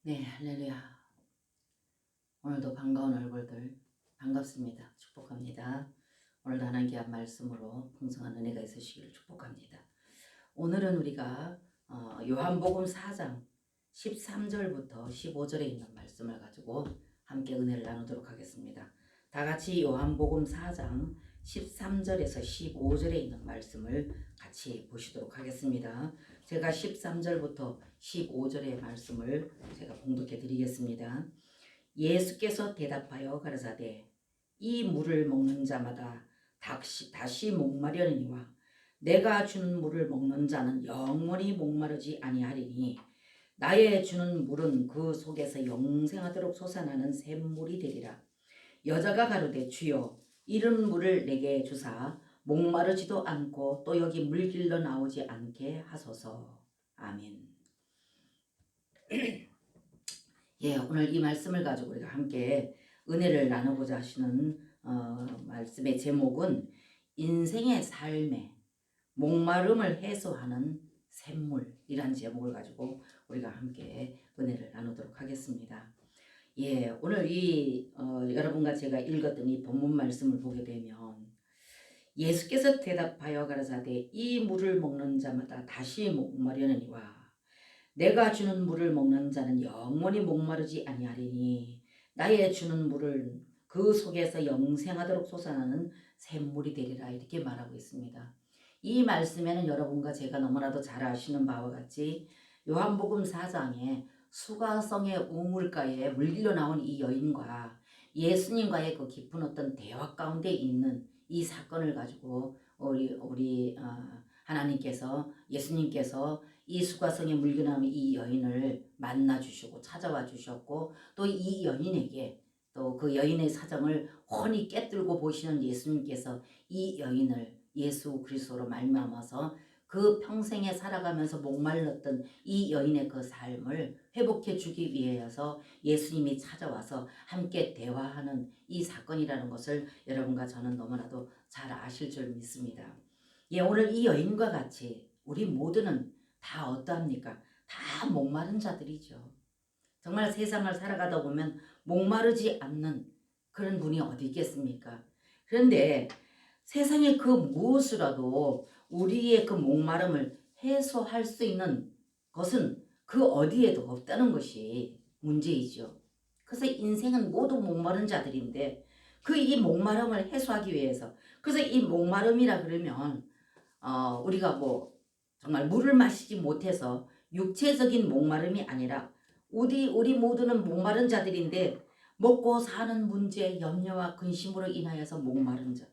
네, 할렐루야. 오늘도 반가운 얼굴들 반갑습니다. 축복합니다. 오늘도 하나님께 한 말씀으로 풍성한 은혜가 있으시기를 축복합니다. 오늘은 우리가 요한복음 4장 13절부터 15절에 있는 말씀을 가지고 함께 은혜를 나누도록 하겠습니다. 다 같이 요한복음 4장 13절에서 15절에 있는 말씀을 같이 보시도록 하겠습니다. 제가 13절부터 15절의 말씀을 제가 봉독해 드리겠습니다. 예수께서 대답하여 가라사대 이 물을 먹는 자마다 다시 목마르느니와 내가 주는 물을 먹는 자는 영원히 목마르지 아니하리니 나의 주는 물은 그 속에서 영생하도록 솟아나는 샘물이 되리라. 여자가 가로되 주여 이런 물을 내게 주사 목마르지도 않고 또 여기 물 길러 나오지 않게 하소서. 아멘. 예, 오늘 이 말씀을 가지고 우리가 함께 은혜를 나누고자 하시는 말씀의 제목은 인생의 삶에 목마름을 해소하는 샘물이란 제목을 가지고 우리가 함께 은혜를 나누도록 하겠습니다. 예, 오늘 여러분과 제가 읽었던 이 본문 말씀을 보게 되면 예수께서 대답하여 가라사대 이 물을 먹는 자마다 다시 목마르느니와 내가 주는 물을 먹는 자는 영원히 목마르지 아니하리니 나의 주는 물을 그 속에서 영생하도록 솟아나는 샘물이 되리라 이렇게 말하고 있습니다. 이 말씀에는 여러분과 제가 너무나도 잘 아시는 바와 같이 요한복음 4장에 수가성의 우물가에 물길로 나온 이 여인과 예수님과의 그 깊은 어떤 대화 가운데 있는 이 사건을 가지고 우리 하나님께서 예수님께서 이 수가성에 물길로 나온 이 여인을 만나 주시고 찾아와 주셨고 또 이 여인에게 또 그 여인의 사정을 훤히 깨뜨리고 보시는 예수님께서 이 여인을 예수 그리스도로 말미암아서 그 평생에 살아가면서 목말랐던 이 여인의 그 삶을 회복해 주기 위해서 예수님이 찾아와서 함께 대화하는 이 사건이라는 것을 여러분과 저는 너무나도 잘 아실 줄 믿습니다. 예, 오늘 이 여인과 같이 우리 모두는 다 어떠합니까? 다 목마른 자들이죠. 정말 세상을 살아가다 보면 목마르지 않는 그런 분이 어디 있겠습니까? 그런데 세상의 그 무엇이라도 우리의 그 목마름을 해소할 수 있는 것은 그 어디에도 없다는 것이 문제이죠. 그래서 인생은 모두 목마른 자들인데 그 이 목마름을 해소하기 위해서 그래서 이 목마름이라 그러면 우리가 뭐 정말 물을 마시지 못해서 육체적인 목마름이 아니라 우리 모두는 목마른 자들인데 먹고 사는 문제, 염려와 근심으로 인하여서 목마른 자.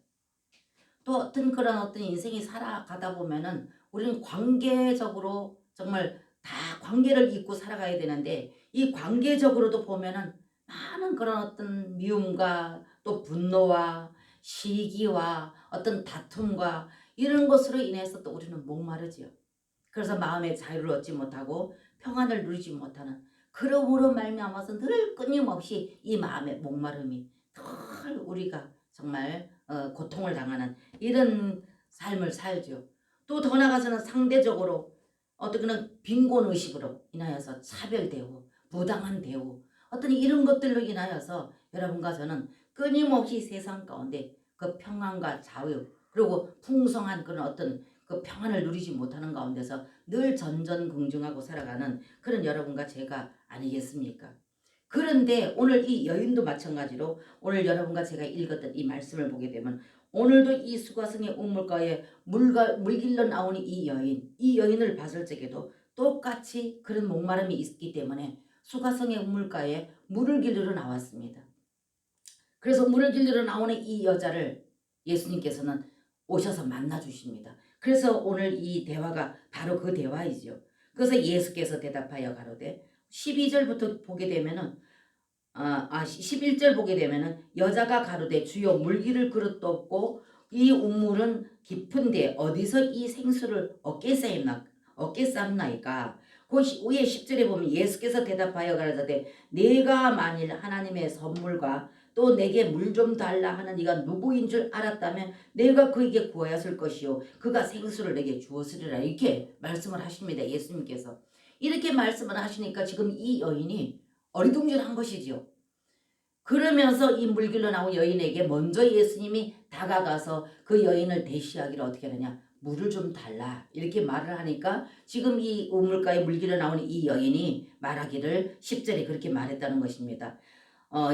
또 어떤 인생이 살아가다 보면은 우리는 관계적으로 정말 다 관계를 잇고 살아가야 되는데 이 관계적으로도 보면은 많은 그런 어떤 미움과 또 분노와 시기와 어떤 다툼과 이런 것으로 인해서 또 우리는 목마르지요. 그래서 마음의 자유를 얻지 못하고 평안을 누리지 못하는 그러므로 말미암아서 늘 끊임없이 이 마음의 목마름이 늘 우리가 정말 고통을 당하는 이런 삶을 살죠. 또 더 나아가서는 상대적으로 어떤 빈곤의식으로 인하여서 차별되고 부당한 대우 어떤 이런 것들로 인하여서 여러분과 저는 끊임없이 세상 가운데 그 평안과 자유 그리고 풍성한 그런 어떤 그 평안을 누리지 못하는 가운데서 늘 전전긍긍하고 살아가는 그런 여러분과 제가 아니겠습니까? 그런데 오늘 이 여인도 마찬가지로 오늘 여러분과 제가 읽었던 이 말씀을 보게 되면 오늘도 이 수가성의 우물가에 물길로 나오는 이 여인을 봤을 적에도 똑같이 그런 목마름이 있기 때문에 수가성의 우물가에 물을 길르러 나왔습니다. 그래서 물을 길르러 나오는 이 여자를 예수님께서는 오셔서 만나 주십니다. 그래서 오늘 이 대화가 바로 그 대화이죠. 그래서 예수께서 대답하여 가로되 12절부터 보게 되면은 11절 보게 되면은 여자가 가로되 주여 물기를 그릇도 없고 이 우물은 깊은데 어디서 이 생수를 얻게 쌌나이까. 그 위에 10절에 보면 예수께서 대답하여 가라사대 내가 만일 하나님의 선물과 또 내게 물 좀 달라 하는 이가 누구인 줄 알았다면 내가 그에게 구하였을 것이요 그가 생수를 내게 주었으리라 이렇게 말씀을 하십니다. 예수님께서 이렇게 말씀을 하시니까 지금 이 여인이 어리둥절한 것이지요. 그러면서 이 물길로 나온 여인에게 먼저 예수님이 다가가서 그 여인을 대시하기를 어떻게 하느냐. 물을 좀 달라 이렇게 말을 하니까 지금 이 우물가에 물길로 나오는 이 여인이 말하기를 10절에 그렇게 말했다는 것입니다.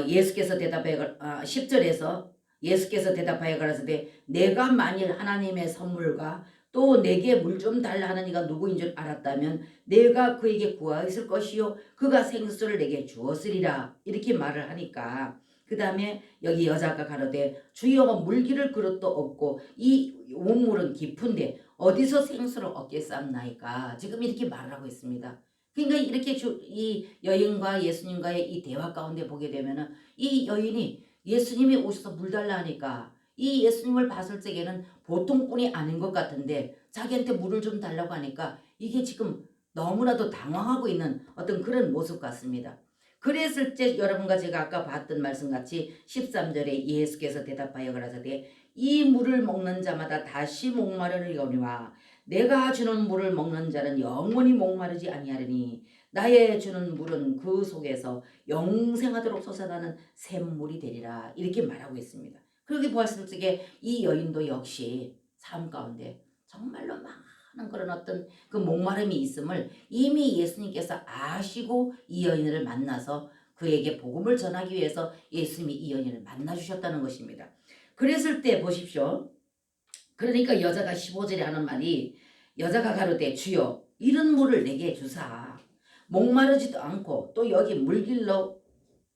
예수께서 대답하여 10절에서 예수께서 대답하여 가라사대 내가 만일 하나님의 선물과 또 내게 물 좀 달라 하는 이가 누구인 줄 알았다면 내가 그에게 구하였을 것이요 그가 생수를 내게 주었으리라 이렇게 말을 하니까 그 다음에 여기 여자가 가로되 주여 물기를 그릇도 없고 이 우물은 깊은데 어디서 생수를 얻겠사옵나이까 지금 이렇게 말을 하고 있습니다. 그러니까 이렇게 이 여인과 예수님과의 이 대화 가운데 보게 되면은 이 여인이 예수님이 오셔서 물 달라 하니까 이 예수님을 봤을 적에는 보통 분이 아닌 것 같은데 자기한테 물을 좀 달라고 하니까 이게 지금 너무나도 당황하고 있는 어떤 그런 모습 같습니다. 그랬을 때 여러분과 제가 아까 봤던 말씀같이 13절에 예수께서 대답하여 가라사대 이 물을 먹는 자마다 다시 목마르리거니와 내가 주는 물을 먹는 자는 영원히 목마르지 아니하리니 나의 주는 물은 그 속에서 영생하도록 솟아나는 샘물이 되리라 이렇게 말하고 있습니다. 그렇게 보았을 적에 이 여인도 역시 삶 가운데 정말로 많은 그런 어떤 그 목마름이 있음을 이미 예수님께서 아시고 이 여인을 만나서 그에게 복음을 전하기 위해서 예수님이 이 여인을 만나주셨다는 것입니다. 그랬을 때 보십시오. 그러니까 여자가 15절에 하는 말이 여자가 가로되 주여 이런 물을 내게 주사 목마르지도 않고 또 여기 물길로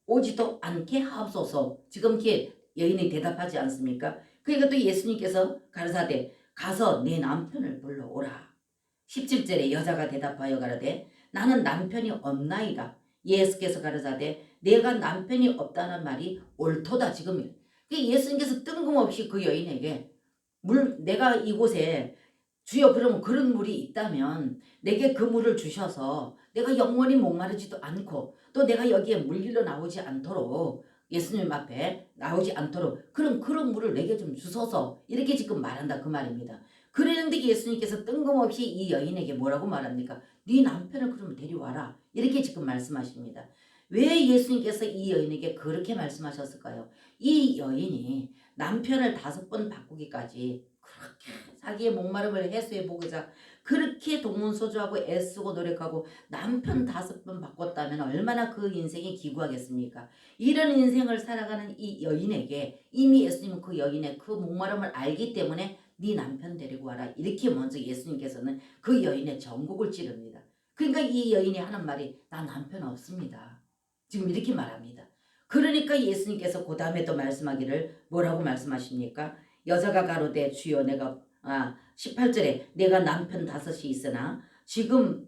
오지도 않게 하옵소서. 지금 이렇게 여인이 대답하지 않습니까? 그러니까 또 예수님께서 가르사대 가서 내 남편을 불러오라. 17절에 여자가 대답하여 가라되 나는 남편이 없나이다. 예수께서 가르사대 내가 남편이 없다는 말이 옳도다. 지금 예수님께서 뜬금없이 그 여인에게 내가 이곳에 주여 그러면 그런 물이 있다면 내게 그 물을 주셔서 내가 영원히 목마르지도 않고 또 내가 여기에 물길로 나오지 않도록 예수님 앞에 나오지 않도록 그런 물을 내게 좀 주소서 이렇게 지금 말한다 그 말입니다. 그랬는데 예수님께서 뜬금없이 이 여인에게 뭐라고 말합니까? 네 남편을 그러면 데려와라 이렇게 지금 말씀하십니다. 왜 예수님께서 이 여인에게 그렇게 말씀하셨을까요? 이 여인이 남편을 5번 바꾸기까지 그렇게 자기의 목마름을 해소해 보고자 그렇게 동문서주하고 애쓰고 노력하고 남편 5번 바꿨다면 얼마나 그 인생이 기구하겠습니까? 이런 인생을 살아가는 이 여인에게 이미 예수님은 그 여인의 그 목마름을 알기 때문에 네 남편 데리고 와라 이렇게 먼저 예수님께서는 그 여인의 전곡을 찌릅니다. 그러니까 이 여인이 하는 말이 나 남편 없습니다. 지금 이렇게 말합니다. 그러니까 예수님께서 그 다음에 또 말씀하기를 뭐라고 말씀하십니까? 여자가 가로되 주여 내가 18절에 내가 남편 5이 있으나 지금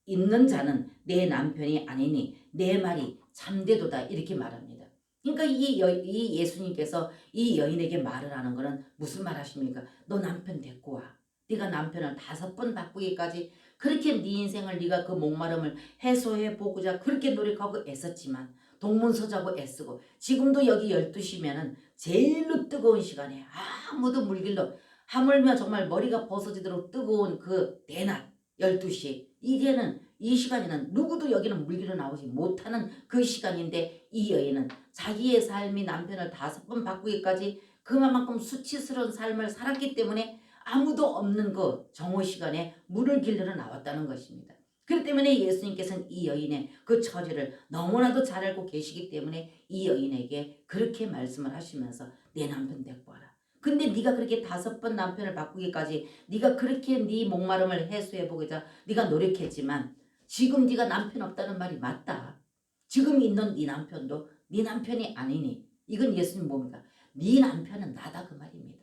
있는 자는 내 남편이 아니니 내 말이 참되도다 이렇게 말합니다. 그러니까 이 예수님께서 이 여인에게 말을 하는 거는 무슨 말 하십니까? 너 남편 데리고 와. 네가 남편을 5번 바꾸기까지 그렇게 네 인생을 네가 그 목마름을 해소해 보고자 그렇게 노력하고 애썼지만 동문서자고 애쓰고 지금도 여기 12시면은 제일로 뜨거운 시간에 아무도 물길로 하물며 정말 머리가 벗어지도록 뜨거운 그 대낮 12시 이제는 이 시간에는 누구도 여기는 물길로 나오지 못하는 그 시간인데 이 여인은 자기의 삶이 남편을 5번 바꾸기까지 그만큼 수치스러운 삶을 살았기 때문에 아무도 없는 그 정오 시간에 물을 길러 나왔다는 것입니다. 그렇기 때문에 예수님께서는 이 여인의 그 처지를 너무나도 잘 알고 계시기 때문에 이 여인에게 그렇게 말씀을 하시면서 내 남편 데리고 와라. 근데 네가 그렇게 5번 남편을 바꾸기까지 네가 그렇게 네 목마름을 해소해보고자 네가 노력했지만 지금 네가 남편 없다는 말이 맞다. 지금 있는 네 남편도 네 남편이 아니니 이건 예수님 뭡니까? 네 남편은 나다 그 말입니다.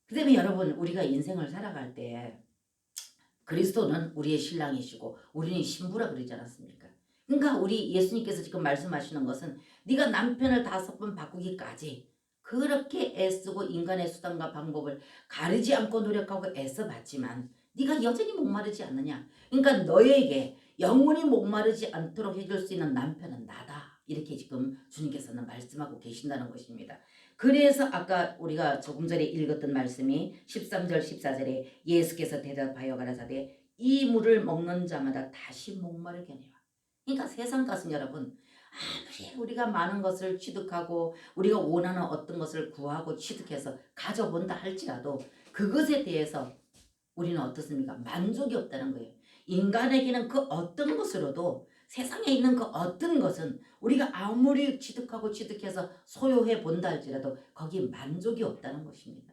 그 다음에 여러분 우리가 인생을 살아갈 때 그리스도는 우리의 신랑이시고 우리는 신부라 그러지 않았습니까? 그러니까 우리 예수님께서 지금 말씀하시는 것은 네가 남편을 5번 바꾸기까지 그렇게 애쓰고 인간의 수단과 방법을 가리지 않고 노력하고 애써봤지만 네가 여전히 목마르지 않느냐? 그러니까 너에게 영원히 목마르지 않도록 해줄 수 있는 남편은 나다. 이렇게 지금 주님께서는 말씀하고 계신다는 것입니다. 그래서 아까 우리가 조금 전에 읽었던 말씀이 13절 14절에 예수께서 대답하여 가라사대 이 물을 먹는 자마다 다시 목마르게 하니라. 그러니까 세상 것은 여러분 아무리 우리가 많은 것을 취득하고 우리가 원하는 어떤 것을 구하고 취득해서 가져본다 할지라도 그것에 대해서 우리는 어떻습니까? 만족이 없다는 거예요. 인간에게는 그 어떤 것으로도 세상에 있는 그 어떤 것은 우리가 아무리 취득하고 취득해서 소유해 본다 할지라도 거기에 만족이 없다는 것입니다.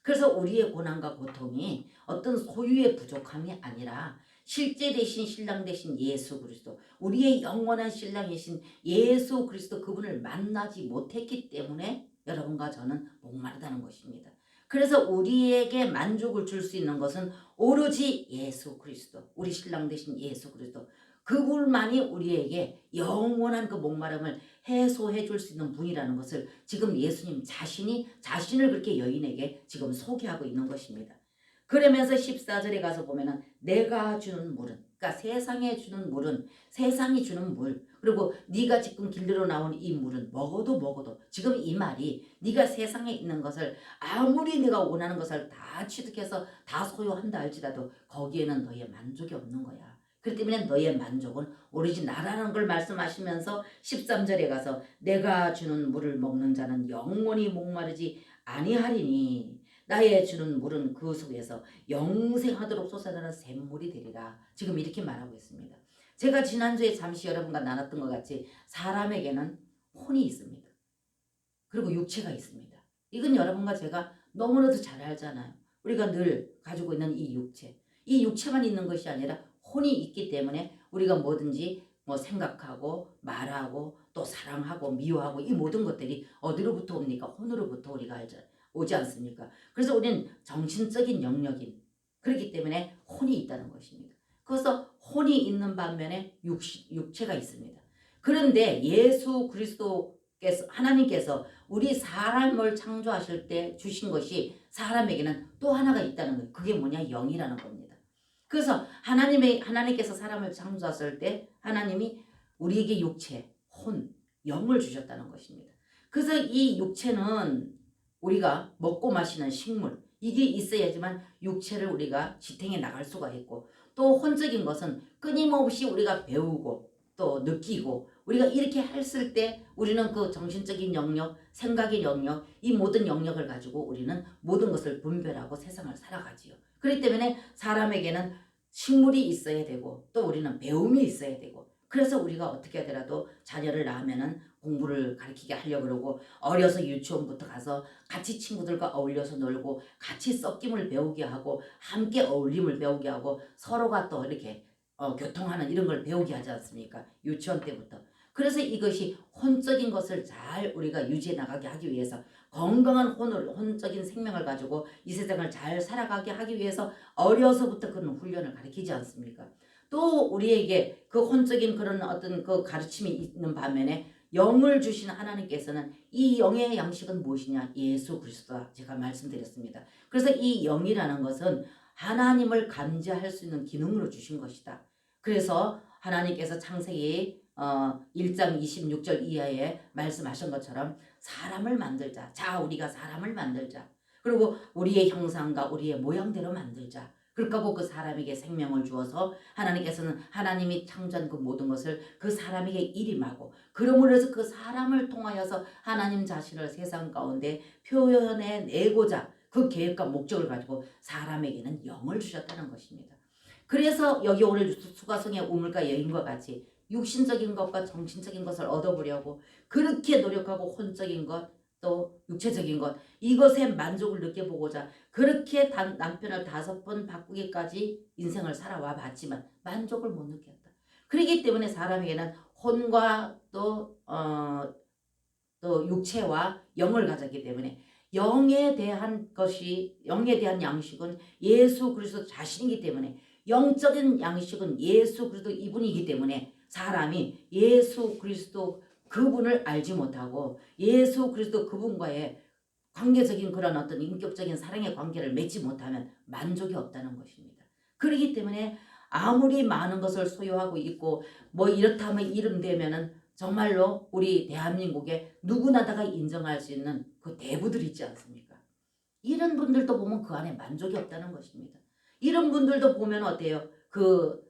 그래서 우리의 고난과 고통이 어떤 소유의 부족함이 아니라 실제 대신 신랑 대신 예수 그리스도, 우리의 영원한 신랑이신 예수 그리스도 그분을 만나지 못했기 때문에 여러분과 저는 목마르다는 것입니다. 그래서 우리에게 만족을 줄 수 있는 것은 오로지 예수 그리스도, 우리 신랑 대신 예수 그리스도, 그분만이 우리에게 영원한 그 목마름을 해소해 줄 수 있는 분이라는 것을 지금 예수님 자신이 자신을 그렇게 여인에게 지금 소개하고 있는 것입니다. 그러면서 14절에 가서 보면은 내가 주는 물은, 그러니까 세상에 주는 물은 세상이 주는 물, 그리고 네가 지금 길로 나온 이 물은 먹어도 지금 이 말이 네가 세상에 있는 것을 아무리 네가 원하는 것을 다 취득해서 다 소유한다 할지라도 거기에는 너의 만족이 없는 거야. 그렇기 때문에 너의 만족은 오로지 나라는 걸 말씀하시면서 13절에 가서 내가 주는 물을 먹는 자는 영원히 목마르지 아니하리니 나의 주는 물은 그 속에서 영생하도록 솟아나는 샘물이 되리라. 지금 이렇게 말하고 있습니다. 제가 지난주에 잠시 여러분과 나눴던 것 같이 사람에게는 혼이 있습니다. 그리고 육체가 있습니다. 이건 여러분과 제가 너무나도 잘 알잖아요. 우리가 늘 가지고 있는 이 육체. 이 육체만 있는 것이 아니라 혼이 있기 때문에 우리가 뭐든지 뭐 생각하고 말하고 또 사랑하고 미워하고 이 모든 것들이 어디로부터 옵니까? 혼으로부터 우리가 오지 않습니까? 그래서 우리는 정신적인 영역인 그렇기 때문에 혼이 있다는 것입니다. 그래서 혼이 있는 반면에 육체가 있습니다. 그런데 예수 그리스도께서 하나님께서 우리 사람을 창조하실 때 주신 것이 사람에게는 또 하나가 있다는 거예요. 그게 뭐냐? 영이라는 겁니다. 그래서 하나님께서 사람을 창조하실 때 하나님이 우리에게 육체, 혼, 영을 주셨다는 것입니다. 그래서 이 육체는 우리가 먹고 마시는 식물 이게 있어야지만 육체를 우리가 지탱해 나갈 수가 있고 또 혼적인 것은 끊임없이 우리가 배우고 또 느끼고 우리가 이렇게 했을 때 우리는 그 정신적인 영역, 생각의 영역 이 모든 영역을 가지고 우리는 모든 것을 분별하고 세상을 살아가지요. 그렇기 때문에 사람에게는 식물이 있어야 되고 또 우리는 배움이 있어야 되고 그래서 우리가 어떻게 하더라도 자녀를 낳으면은 공부를 가르치게 하려고 그러고 어려서 유치원부터 가서 같이 친구들과 어울려서 놀고 같이 섞임을 배우게 하고 함께 어울림을 배우게 하고 서로가 또 이렇게 교통하는 이런 걸 배우게 하지 않습니까? 유치원 때부터. 그래서 이것이 혼적인 것을 잘 우리가 유지해 나가게 하기 위해서 건강한 혼적인 생명을 가지고 이 세상을 잘 살아가게 하기 위해서 어려서부터 그런 훈련을 가르치지 않습니까? 또 우리에게 그 혼적인 그런 어떤 그 가르침이 있는 반면에 영을 주신 하나님께서는 이 영의 양식은 무엇이냐? 예수 그리스도다. 제가 말씀드렸습니다. 그래서 이 영이라는 것은 하나님을 감지할 수 있는 기능으로 주신 것이다. 그래서 하나님께서 창세기 1장 26절 이하에 말씀하신 것처럼 사람을 만들자. 자, 우리가 사람을 만들자. 그리고 우리의 형상과 우리의 모양대로 만들자. 그렇다고 그 사람에게 생명을 주어서 하나님께서는 하나님이 창조한 그 모든 것을 그 사람에게 일임하고 그러므로 해서 그 사람을 통하여서 하나님 자신을 세상 가운데 표현해 내고자 그 계획과 목적을 가지고 사람에게는 영을 주셨다는 것입니다. 그래서 여기 오늘 수가성의 우물가 여인과 같이 육신적인 것과 정신적인 것을 얻어보려고 그렇게 노력하고 혼적인 것 또 육체적인 것 이것에 만족을 느껴보고자 그렇게 남편을 5번 바꾸기까지 인생을 살아와 봤지만 만족을 못 느꼈다. 그렇기 때문에 사람에게는 혼과 또 육체와 영을 가졌기 때문에 영에 대한 양식은 예수 그리스도 자신이기 때문에 영적인 양식은 예수 그리스도 이분이기 때문에 사람이 예수 그리스도 그분을 알지 못하고 예수 그리스도 그분과의 관계적인 그런 어떤 인격적인 사랑의 관계를 맺지 못하면 만족이 없다는 것입니다. 그렇기 때문에 아무리 많은 것을 소유하고 있고 뭐 이렇다면 이름 되면은 정말로 우리 대한민국에 누구나 다가 인정할 수 있는 그 대부들 있지 않습니까? 이런 분들도 보면 그 안에 만족이 없다는 것입니다. 이런 분들도 보면 어때요? 그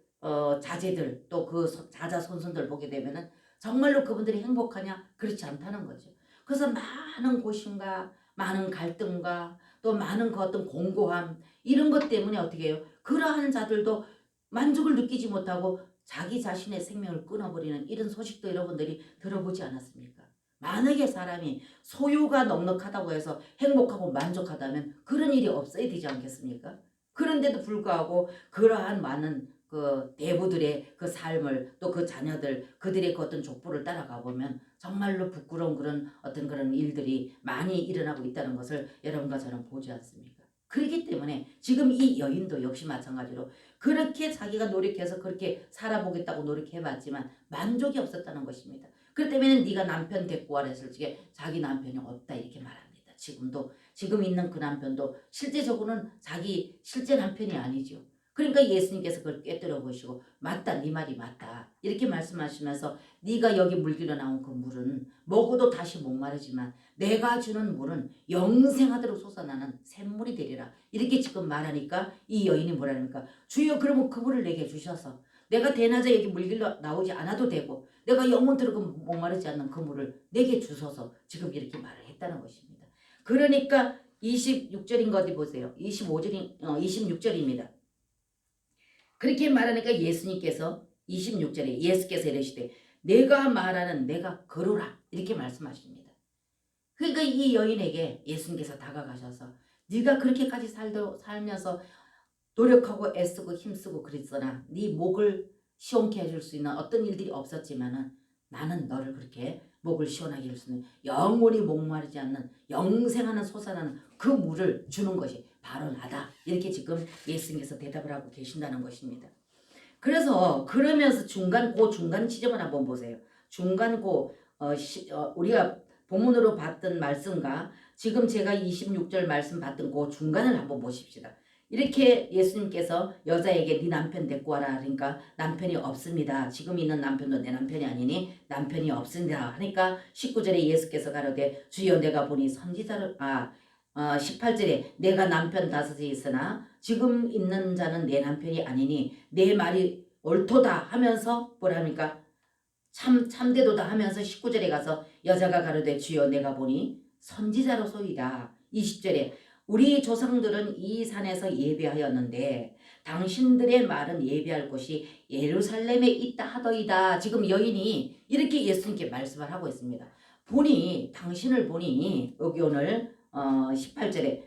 자제들 또 그 자자손손들 보게 되면은 정말로 그분들이 행복하냐? 그렇지 않다는 거죠. 그래서 많은 고심과 많은 갈등과 또 많은 그 어떤 공고함 이런 것 때문에 어떻게 해요? 그러한 자들도 만족을 느끼지 못하고 자기 자신의 생명을 끊어버리는 이런 소식도 여러분들이 들어보지 않았습니까? 만약에 사람이 소유가 넉넉하다고 해서 행복하고 만족하다면 그런 일이 없어야 되지 않겠습니까? 그런데도 불구하고 그러한 많은 그 대부들의 그 삶을 또 그 자녀들 그들의 그 어떤 족보를 따라가 보면 정말로 부끄러운 그런 일들이 많이 일어나고 있다는 것을 여러분과 저는 보지 않습니까? 그렇기 때문에 지금 이 여인도 역시 마찬가지로 그렇게 자기가 노력해서 그렇게 살아보겠다고 노력해봤지만 만족이 없었다는 것입니다. 그렇기 때문에 네가 남편 데리고 와라 했을 적에 자기 남편이 없다 이렇게 말합니다. 지금도 지금 있는 그 남편도 실제적으로는 자기 실제 남편이 아니죠. 그러니까 예수님께서 그걸 꿰뚫어 보시고 맞다 네 말이 맞다 이렇게 말씀하시면서 네가 여기 물길로 나온 그 물은 먹어도 다시 목마르지만 내가 주는 물은 영생하도록 솟아나는 샘물이 되리라 이렇게 지금 말하니까 이 여인이 뭐라니까 주여 그러면 그 물을 내게 주셔서 내가 대낮에 여기 물길로 나오지 않아도 되고 내가 영원토록 목마르지 않는 그 물을 내게 주소서 지금 이렇게 말을 했다는 것입니다. 그러니까 26절인 거 어디 보세요. 26절입니다. 그렇게 말하니까 예수님께서 26절에 예수께서 이르시되 내가 말하는 내가 그로라 이렇게 말씀하십니다. 그러니까 이 여인에게 예수님께서 다가가셔서 네가 그렇게까지 살면서 노력하고 애쓰고 힘쓰고 그랬으나 네 목을 시원케 해줄 수 있는 어떤 일들이 없었지만은 나는 너를 그렇게 목을 시원하게 해줄 수 있는 영원히 목마르지 않는 영생하는 솟아나는 그 물을 주는 것이 바로 나다. 이렇게 지금 예수님께서 대답을 하고 계신다는 것입니다. 그래서 그러면서 그 중간 지점을 한번 보세요. 중간 우리가 본문으로 봤던 말씀과 지금 제가 26절 말씀 봤던 그 중간을 한번 보십시다. 이렇게 예수님께서 여자에게 네 남편 데리고 와라 하니까 남편이 없습니다. 지금 있는 남편도 내 남편이 아니니 남편이 없습니다. 하니까 19절에 예수께서 가로되 주여 내가 보니 선지자를 18절에 내가 남편 다섯이 있으나 지금 있는 자는 내 남편이 아니니 내 말이 옳도다 하면서 뭐랍니까? 참되도다 하면서 19절에 가서 여자가 가로되 주여 내가 보니 선지자로소이다. 20절에 우리 조상들은 이 산에서 예배하였는데 당신들의 말은 예배할 곳이 예루살렘에 있다 하더이다. 지금 여인이 이렇게 예수님께 말씀을 하고 있습니다. 당신을 보니 여기 오늘 18절에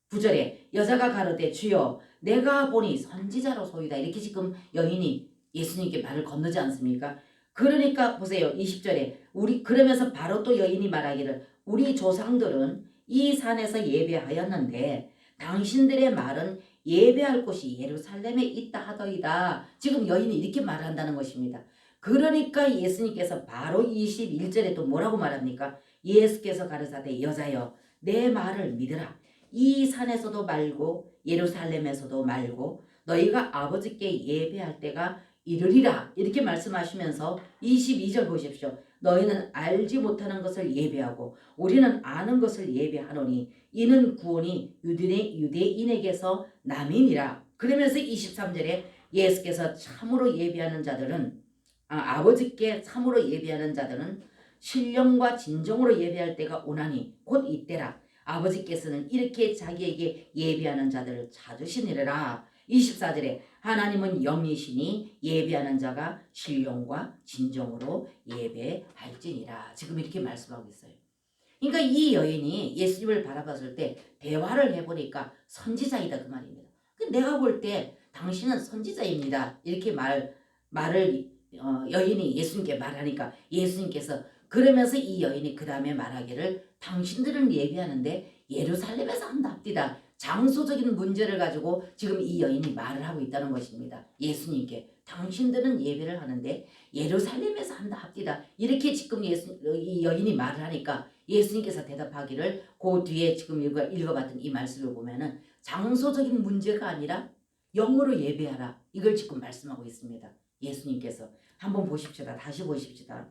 19절에 여자가 가로되 주여 내가 보니 선지자로소이다. 이렇게 지금 여인이 예수님께 말을 건너지 않습니까? 그러니까 보세요. 20절에 그러면서 바로 또 여인이 말하기를 우리 조상들은 이 산에서 예배하였는데 당신들의 말은 예배할 곳이 예루살렘에 있다 하더이다. 지금 여인이 이렇게 말한다는 것입니다. 그러니까 예수님께서 바로 21절에 또 뭐라고 말합니까? 예수께서 가르사대 여자여 내 말을 믿으라. 이 산에서도 말고 예루살렘에서도 말고 너희가 아버지께 예배할 때가 이르리라. 이렇게 말씀하시면서 22절 보십시오. 너희는 알지 못하는 것을 예배하고 우리는 아는 것을 예배하노니 이는 구원이 유대인에게서 남이니라. 그러면서 23절에 예수께서 참으로 예배하는 자들은 아버지께 참으로 예배하는 자들은 신령과 진정으로 예배할 때가 오나니 곧 이때라. 아버지께서는 이렇게 자기에게 예배하는 자들을 찾으시니라. 24절에 하나님은 영이시니 예배하는 자가 신령과 진정으로 예배할지니라. 지금 이렇게 말씀하고 있어요. 그러니까 이 여인이 예수님을 바라봤을 때 대화를 해보니까 선지자이다 그 말입니다. 내가 볼 때 당신은 선지자입니다. 이렇게 말을 여인이 예수님께 말하니까 예수님께서 그러면서 이 여인이 그 다음에 말하기를 당신들은 예배하는데 예루살렘에서 한답디다. 장소적인 문제를 가지고 지금 이 여인이 말을 하고 있다는 것입니다. 예수님께 당신들은 예배를 하는데 예루살렘에서 한다 합디다. 이렇게 지금 이 여인이 말을 하니까 예수님께서 대답하기를 그 뒤에 지금 읽어봤던 이 말씀을 보면은 장소적인 문제가 아니라 영으로 예배하라. 이걸 지금 말씀하고 있습니다. 예수님께서 한번 보십시다. 다시 보십시다.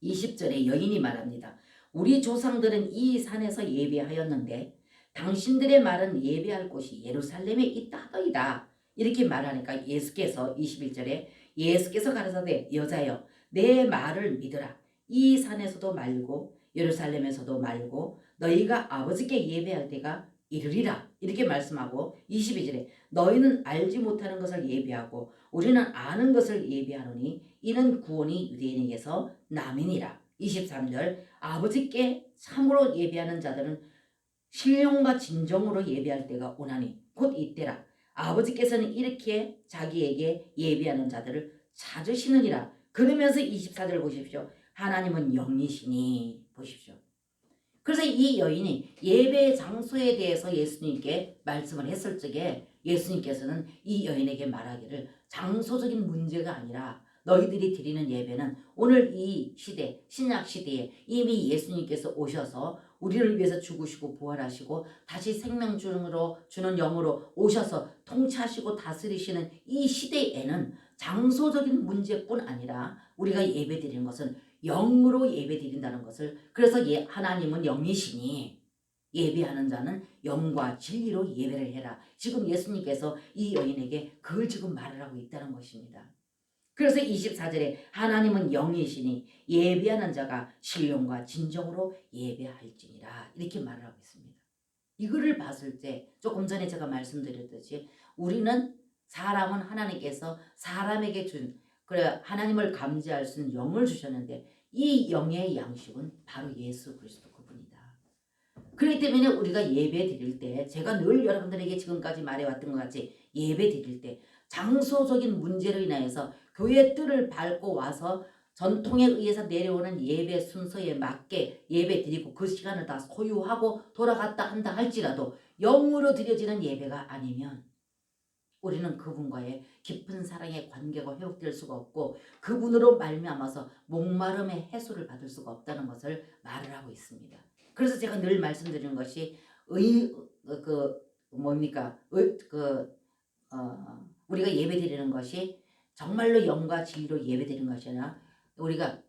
20절에 여인이 말합니다. 우리 조상들은 이 산에서 예배하였는데 당신들의 말은 예배할 곳이 예루살렘에 있다 하더이다. 이렇게 말하니까 예수께서 21절에 예수께서 가라사대 여자여 내 말을 믿으라. 이 산에서도 말고 예루살렘에서도 말고 너희가 아버지께 예배할 때가 이르리라. 이렇게 말씀하고 22절에 너희는 알지 못하는 것을 예배하고 우리는 아는 것을 예배하노니 이는 구원이 유대인에게서 남이니라. 23절 아버지께 참으로 예배하는 자들은 신령과 진정으로 예배할 때가 오나니 곧 이때라. 아버지께서는 이렇게 자기에게 예배하는 자들을 찾으시느니라. 그러면서 24절 보십시오. 하나님은 영이시니 보십시오. 그래서 이 여인이 예배 장소에 대해서 예수님께 말씀을 했을 적에 예수님께서는 이 여인에게 말하기를 장소적인 문제가 아니라 너희들이 드리는 예배는 오늘 이 시대 신약 시대에 이미 예수님께서 오셔서 우리를 위해서 죽으시고 부활하시고 다시 생명 주는 영으로 오셔서 통치하시고 다스리시는 이 시대에는 장소적인 문제뿐 아니라 우리가 예배드리는 것은 영으로 예배드린다는 것을 그래서 하나님은 영이시니 예배하는 자는 영과 진리로 예배를 해라. 지금 예수님께서 이 여인에게 그걸 지금 말을 하고 있다는 것입니다. 그래서 24절에 하나님은 영이시니 예배하는 자가 신령과 진정으로 예배할지니라 이렇게 말을 하고 있습니다. 이거를 봤을 때 조금 전에 제가 말씀드렸듯이 우리는 사람은 하나님께서 사람에게 준 그래 하나님을 감지할 수 있는 영을 주셨는데 이 영의 양식은 바로 예수 그리스도 그분이다. 그렇기 때문에 우리가 예배 드릴 때 제가 늘 여러분들에게 지금까지 말해왔던 것 같이 예배 드릴 때 장소적인 문제로 인하여서 교회 뜰을 밟고 와서 전통에 의해서 내려오는 예배 순서에 맞게 예배 드리고 그 시간을 다 소유하고 돌아갔다 한다 할지라도 영으로 드려지는 예배가 아니면 우리는 그분과의 깊은 사랑의 관계가 회복될 수가 없고 그분으로 말미암아서 목마름의 해소를 받을 수가 없다는 것을 말을 하고 있습니다. 그래서 제가 늘 말씀드리는 것이 우리가 예배드리는 것이 정말로 영과 진리로 예배드리는 것이 아니라 우리가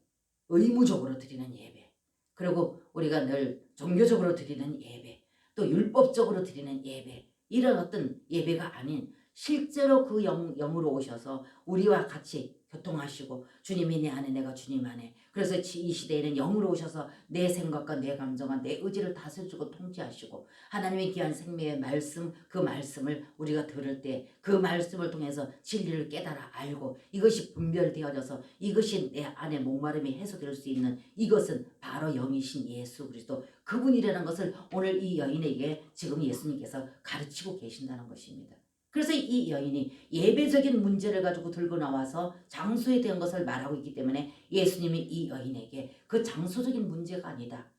의무적으로 드리는 예배, 그리고 우리가 늘 종교적으로 드리는 예배, 또 율법적으로 드리는 예배, 이런 어떤 예배가 아닌 실제로 그 영으로 오셔서 우리와 같이 교통하시고 주님이 내 안에 내가 주님 안에 그래서 이 시대에는 영으로 오셔서 내 생각과 내 감정과 내 의지를 다스리고 통치하시고 하나님의 귀한 생명의 말씀 그 말씀을 우리가 들을 때 그 말씀을 통해서 진리를 깨달아 알고 이것이 분별되어져서 이것이 내 안에 목마름이 해소될 수 있는 이것은 바로 영이신 예수 그리스도 그분이라는 것을 오늘 이 여인에게 지금 예수님께서 가르치고 계신다는 것입니다. 그래서 이 여인이 예배적인 문제를 가지고 들고 나와서 장소에 대한 것을 말하고 있기 때문에 예수님이 이 여인에게 그 장소적인 문제가 아니다.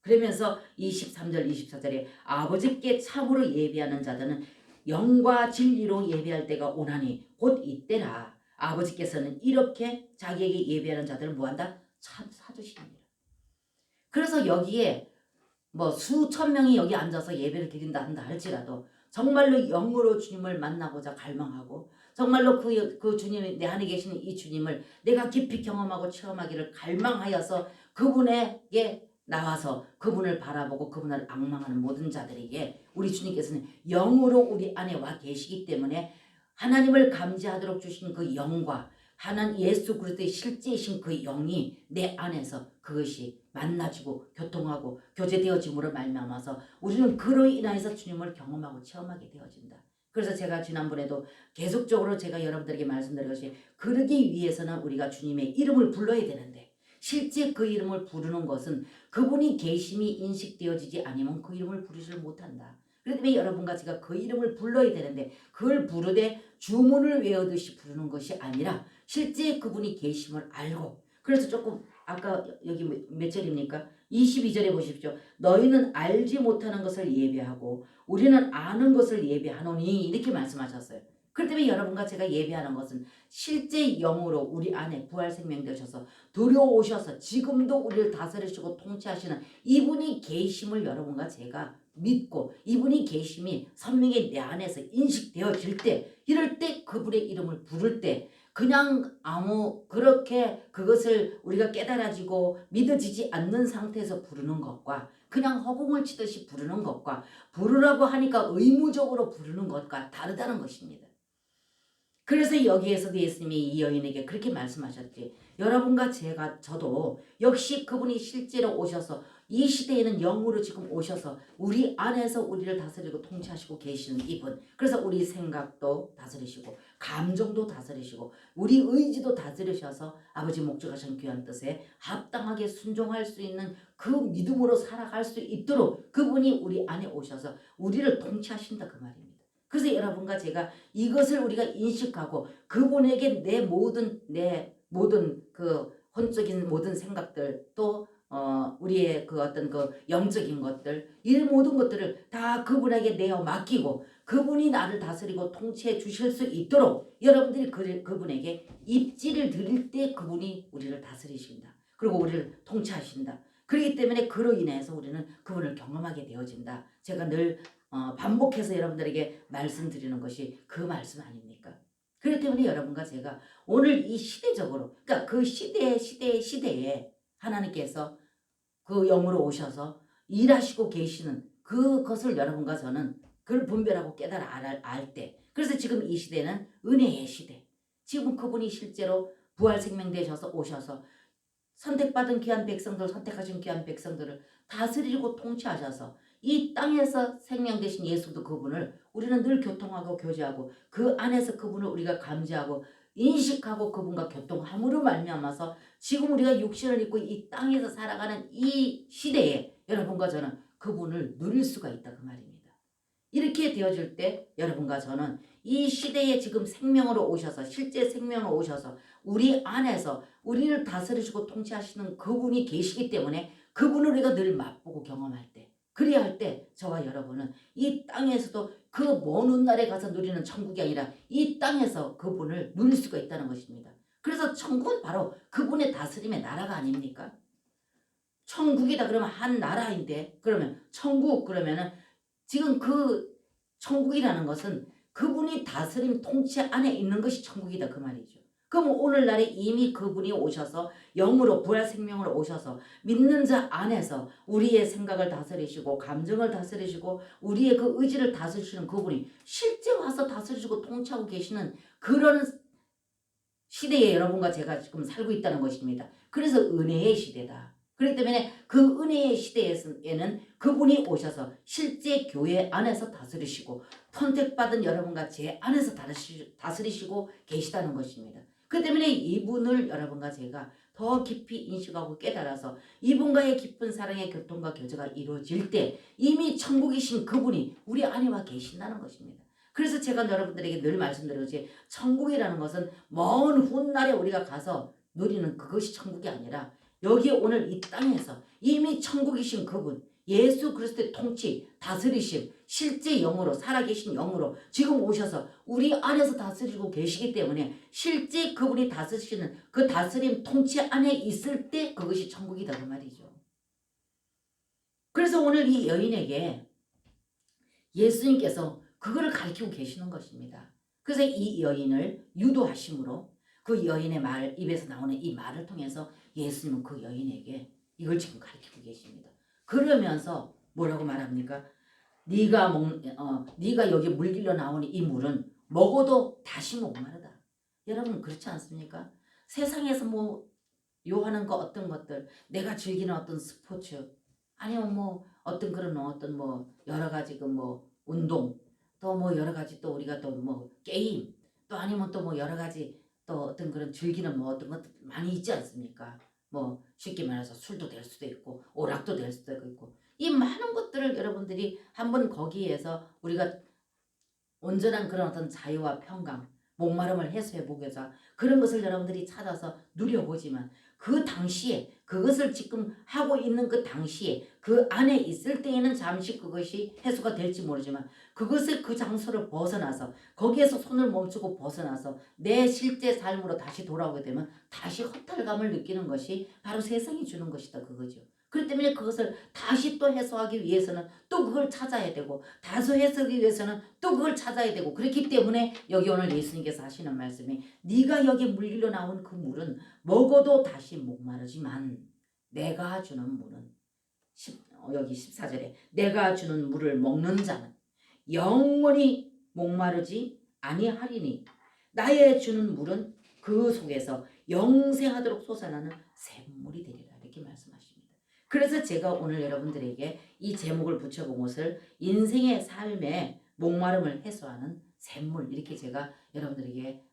그러면서 23절 24절에 아버지께 참으로 예배하는 자들은 영과 진리로 예배할 때가 오나니 곧 이때라. 아버지께서는 이렇게 자기에게 예배하는 자들을 뭐한다? 찾으시느니라. 그래서 여기에 뭐 수천 명이 여기 앉아서 예배를 드린다 한다 할지라도 정말로 영으로 주님을 만나고자 갈망하고 정말로 그 주님이 내 안에 계시는 이 주님을 내가 깊이 경험하고 체험하기를 갈망하여서 그분에게 나와서 그분을 바라보고 그분을 앙망하는 모든 자들에게 우리 주님께서는 영으로 우리 안에 와 계시기 때문에 하나님을 감지하도록 주신 그 영과 하나님 예수 그리스도의 실제이신 그 영이 내 안에서 그것이 만나지고 교통하고 교제되어짐으로 말미암아서 우리는 그로 인하여서 주님을 경험하고 체험하게 되어진다. 그래서 제가 지난번에도 계속적으로 제가 여러분들에게 말씀드린 것이 그러기 위해서는 우리가 주님의 이름을 불러야 되는데 실제 그 이름을 부르는 것은 그분이 계심이 인식되어지지 않으면 그 이름을 부르지를 못한다. 그렇기 때문에 여러분과 제가 그 이름을 불러야 되는데 그걸 부르되 주문을 외우듯이 부르는 것이 아니라 실제 그분이 계심을 알고 그래서 조금 아까 여기 몇 절입니까? 22절에 보십시오. 너희는 알지 못하는 것을 예배하고 우리는 아는 것을 예배하노니 이렇게 말씀하셨어요. 그렇기 때문에 여러분과 제가 예배하는 것은 실제 영으로 우리 안에 부활 생명 되셔서 들어오셔서 지금도 우리를 다스리시고 통치하시는 이분이 계심을 여러분과 제가 믿고 이분이 계심이 선명히 내 안에서 인식되어질 때 이럴 때 그분의 이름을 부를 때 그냥 그렇게 그것을 우리가 깨달아지고 믿어지지 않는 상태에서 부르는 것과 그냥 허공을 치듯이 부르는 것과 부르라고 하니까 의무적으로 부르는 것과 다르다는 것입니다. 그래서 여기에서도 예수님이 이 여인에게 그렇게 말씀하셨지. 여러분과 저도 역시 그분이 실제로 오셔서 이 시대에는 영으로 지금 오셔서 우리 안에서 우리를 다스리고 통치하시고 계시는 이분. 그래서 우리 생각도 다스리시고 감정도 다스리시고 우리 의지도 다스리셔서 아버지 목적하신 귀한 뜻에 합당하게 순종할 수 있는 그 믿음으로 살아갈 수 있도록 그분이 우리 안에 오셔서 우리를 통치하신다 그 말입니다. 그래서 여러분과 제가 이것을 우리가 인식하고 그분에게 내 모든 그 혼적인 모든 생각들 또 우리의 그 어떤 그 영적인 것들 이 모든 것들을 다 그분에게 내어 맡기고 그분이 나를 다스리고 통치해 주실 수 있도록 여러분들이 그분에게 입지를 드릴 때 그분이 우리를 다스리신다. 그리고 우리를 통치하신다. 그렇기 때문에 그로 인해서 우리는 그분을 경험하게 되어진다. 제가 늘 반복해서 여러분들에게 말씀드리는 것이 그 말씀 아닙니까? 그렇기 때문에 여러분과 제가 오늘 이 시대적으로 그러니까 그 시대에 하나님께서 그 영으로 오셔서 일하시고 계시는 그것을 여러분과 저는 그걸 분별하고 깨달아 알 때 그래서 지금 이 시대는 은혜의 시대. 지금 그분이 실제로 부활 생명 되셔서 오셔서 선택받은 귀한 백성들 선택하신 귀한 백성들을 다스리고 통치하셔서 이 땅에서 생명 되신 예수도 그분을 우리는 늘 교통하고 교제하고 그 안에서 그분을 우리가 감지하고 인식하고 그분과 교통함으로 말미암아서 지금 우리가 육신을 입고 이 땅에서 살아가는 이 시대에 여러분과 저는 그분을 누릴 수가 있다 그 말입니다. 이렇게 되어질 때 여러분과 저는 이 시대에 지금 생명으로 오셔서 실제 생명으로 오셔서 우리 안에서 우리를 다스리시고 통치하시는 그분이 계시기 때문에 그분을 우리가 늘 맛보고 경험할 때 그래야 할 때 저와 여러분은 이 땅에서도 그 먼 훗날에 가서 누리는 천국이 아니라 이 땅에서 그분을 누릴 수가 있다는 것입니다. 그래서 천국은 바로 그분의 다스림의 나라가 아닙니까? 천국이다 그러면 한 나라인데 그러면 천국 그러면은 지금 그 천국이라는 것은 그분이 다스림 통치 안에 있는 것이 천국이다 그 말이죠. 그럼 오늘날에 이미 그분이 오셔서 영으로 부활 생명으로 오셔서 믿는 자 안에서 우리의 생각을 다스리시고 감정을 다스리시고 우리의 그 의지를 다스리시는 그분이 실제 와서 다스리시고 통치하고 계시는 그런 시대에 여러분과 제가 지금 살고 있다는 것입니다. 그래서 은혜의 시대다. 그렇기 때문에 그 은혜의 시대에는 그분이 오셔서 실제 교회 안에서 다스리시고 선택받은 여러분과 제 안에서 다스리시고 계시다는 것입니다. 그 때문에 이분을 여러분과 제가 더 깊이 인식하고 깨달아서 이분과의 깊은 사랑의 교통과 교제가 이루어질 때 이미 천국이신 그분이 우리 안에 와 계신다는 것입니다. 그래서 제가 여러분들에게 늘 말씀드리지 천국이라는 것은 먼 훗날에 우리가 가서 누리는 그것이 천국이 아니라 여기 오늘 이 땅에서 이미 천국이신 그분 예수 그리스도의 통치 다스리심 실제 영으로 살아계신 영으로 지금 오셔서 우리 안에서 다스리고 계시기 때문에 실제 그분이 다스리시는 그 다스림 통치 안에 있을 때 그것이 천국이다 그 말이죠. 그래서 오늘 이 여인에게 예수님께서 그거를 가르치고 계시는 것입니다. 그래서 이 여인을 유도하심으로 그 여인의 입에서 나오는 이 말을 통해서 예수님은 그 여인에게 이걸 지금 가르치고 계십니다. 그러면서 뭐라고 말합니까? 네가 여기 물길로 나오는 이 물은 먹어도 다시 목마르다. 여러분 그렇지 않습니까? 세상에서 뭐 요하는 거 어떤 것들 내가 즐기는 어떤 스포츠 아니면 뭐 어떤 그런 어떤 뭐 여러 가지 그 뭐 운동 또 뭐 여러 가지 또 우리가 또 뭐 게임 또 아니면 또 뭐 여러 가지 또 어떤 그런 즐기는 뭐 어떤 것들 많이 있지 않습니까? 뭐 쉽게 말해서 술도 될 수도 있고 오락도 될 수도 있고 이 많은 것들을 여러분들이 한번 거기에서 우리가 온전한 그런 어떤 자유와 평강, 목마름을 해소해 보고자 그런 것을 여러분들이 찾아서 누려보지만 그 당시에 그것을 지금 하고 있는 그 당시에 그 안에 있을 때에는 잠시 그것이 해소가 될지 모르지만 그것을 그 장소를 벗어나서 거기에서 손을 멈추고 벗어나서 내 실제 삶으로 다시 돌아오게 되면 다시 허탈감을 느끼는 것이 바로 세상이 주는 것이다 그거죠. 그렇기 때문에 그것을 다시 또 해소하기 위해서는 또 그걸 찾아야 되고 다소 해소하기 위해서는 또 그걸 찾아야 되고 그렇기 때문에 여기 오늘 예수님께서 하시는 말씀이 네가 여기 물길로 나온 그 물은 먹어도 다시 목마르지만 내가 주는 물은 여기 14절에 내가 주는 물을 먹는 자는 영원히 목마르지 아니하리니 나의 주는 물은 그 속에서 영생하도록 솟아나는 샘물이 되리라 이렇게 말씀하십니다. 그래서 제가 오늘 여러분들에게 이 제목을 붙여본 것을 인생의 삶의 목마름을 해소하는 샘물 이렇게 제가 여러분들에게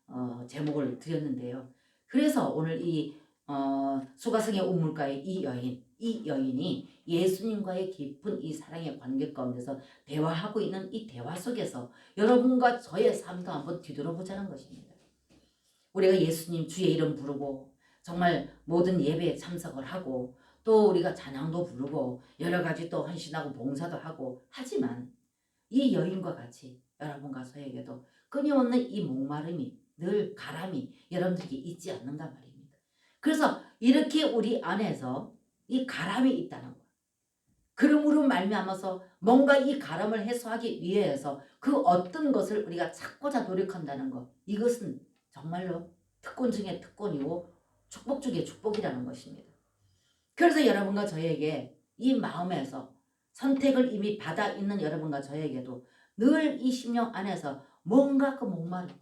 제목을 드렸는데요. 그래서 오늘 이 수가성의 우물가의 이 여인이 예수님과의 깊은 이 사랑의 관계 가운데서 대화하고 있는 이 대화 속에서 여러분과 저의 삶도 한번 뒤돌아보자는 것입니다. 우리가 예수님 주의 이름 부르고 정말 모든 예배에 참석을 하고 또 우리가 찬양도 부르고 여러 가지 또 헌신하고 봉사도 하고 하지만 이 여인과 같이 여러분과 저에게도 끊임없는 이 목마름이 늘 가람이 여러분들에게 있지 않는가 말입니다. 그래서 이렇게 우리 안에서 이 가람이 있다는 것. 그러므로 말미암아서 뭔가 이 가람을 해소하기 위해서 그 어떤 것을 우리가 찾고자 노력한다는 것. 이것은 정말로 특권 중에 특권이고 축복 중에 축복이라는 것입니다. 그래서 여러분과 저에게 이 마음에서 선택을 이미 받아 있는 여러분과 저에게도 늘 이 심령 안에서 뭔가 그 목마름,